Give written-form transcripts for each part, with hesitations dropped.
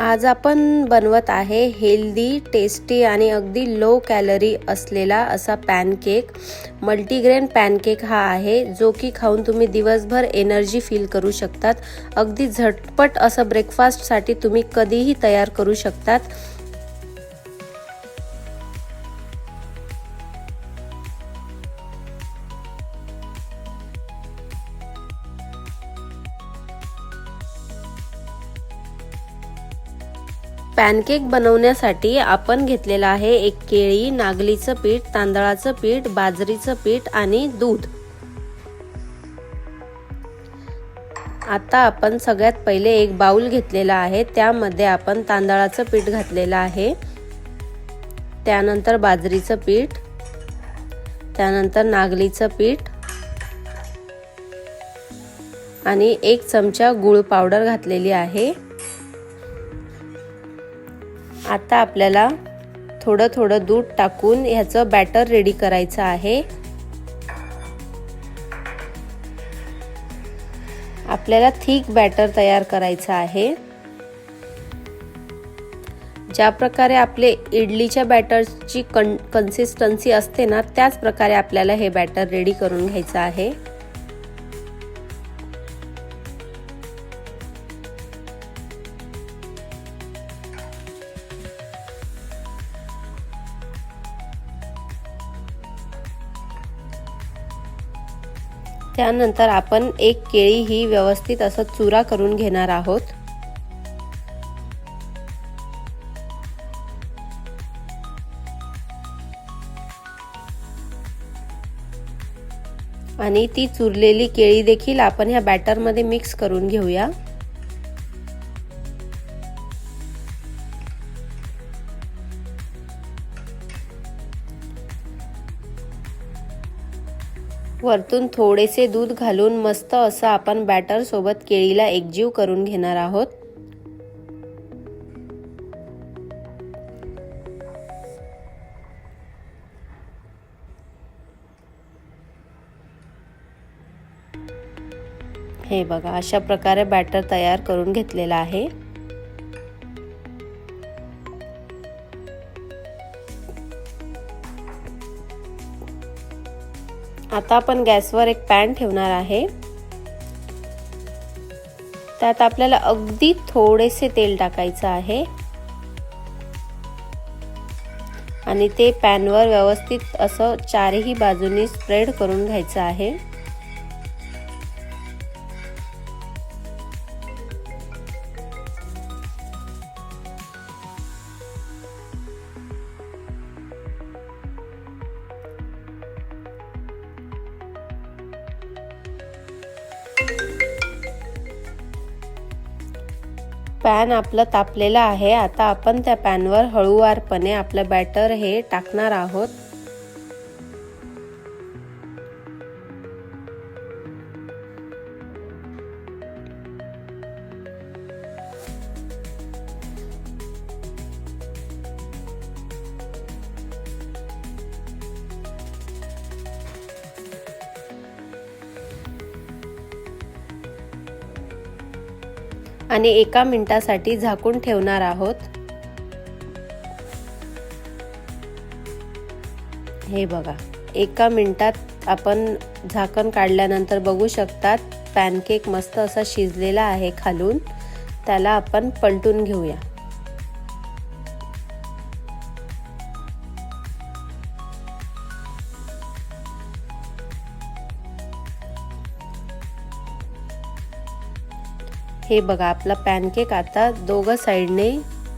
आज आपण बनवत आहे हेल्दी, टेस्टी आणि अगदी लो कॅलरी असलेला असा पॅनकेक। मल्टीग्रेन पॅनकेक हा आहे जो की खाऊन तुम्ही दिवसभर एनर्जी फील करू शकतात। अगदी झटपट असं ब्रेकफास्ट साठी तुम्ही कधीही तयार करू शकतात। पॅनकेक बनवण्यासाठी आपण घेतलेला आहे एक केळी, नागलीचं पीठ, तांदळाचं पीठ, बाजरीचं पीठ आणि दूध। आता आपण सगळ्यात पहिले एक बाउल घेतलेला आहे, त्यामध्ये आपण तांदळाचं पीठ घातलेलं आहे, त्यानंतर बाजरीचं पीठ, त्यानंतर नागलीचं पीठ आणि 1 चमचा गूळ पावडर घातलेली आहे। आता आपल्याला थोडं थोडं दूध टाकून ह्याचं बॅटर रेडी करायचं आहे। आपल्याला थिक बॅटर तयार करायचं आहे। ज्या प्रकारे आपले इडलीच्या बॅटरची कन्सिस्टन्सी असते ना, त्याच प्रकारे आपल्याला हे बॅटर रेडी करून घ्यायचं आहे। त्यानंतर आपण एक केळी ही व्यवस्थित असं चुरा करून घेणार आहोत। आणि ती चुरलेली केळी देखील आपण ह्या बॅटर मध्ये मिक्स करून घेऊया। वरतून थोडेसे दूध घालून मस्त असं आपण बॅटर सोबत केळीला एकजीव करून घेणार आहोत। हे बघा, अशा प्रकारे बॅटर तयार करून घेतलेला आहे। आता आपण गॅसवर एक पॅन ठेवणार आहे, त्यात आपल्याला अगदी थोडेसे तेल टाकायचं आहे आणि ते पॅनवर व्यवस्थित असं चारही बाजूनी स्प्रेड करून घ्यायचं आहे। पॅन आपलं तापलेला आहे। आता आपण त्या पॅनवर हळूवारपणे आपलं बॅटर हे टाकणार आहोत। आणि 1 मिनिटासाठी झाकून ठेवणार आहोत। हे बघा, 1 मिनिटात आपण झाकण काढल्यानंतर बघू शकतात पॅनकेक मस्त असा शिजलेला आहे खालून। त्याला आपण पलटून घेऊया। हे बघा, आपला पॅनकेक आता दोघं साइडने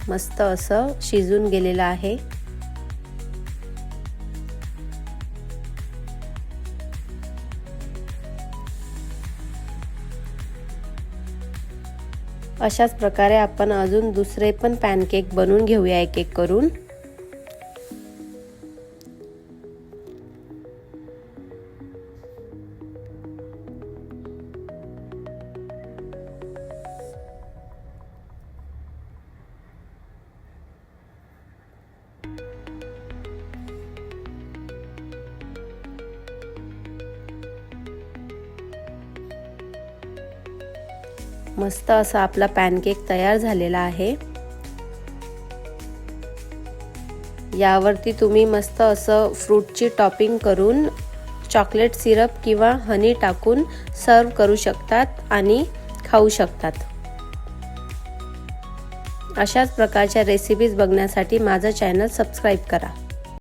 मस्त असं शिजून गेलेला आहे। अशाच प्रकारे आपण अजून दुसरे पण पॅनकेक बनवून घेऊया एक एक करून। मस्त असा आपला पॅनकेक तयार झालेला आहे। यावरती तुम्ही मस्त असं फ्रूटची टॉपिंग करून चॉकलेट सिरप किंवा हनी टाकून सर्व करू शकतात आणि खाऊ शकतात। अशाच प्रकारच्या रेसिपीज बघण्यासाठी माझं चॅनल सबस्क्राइब करा।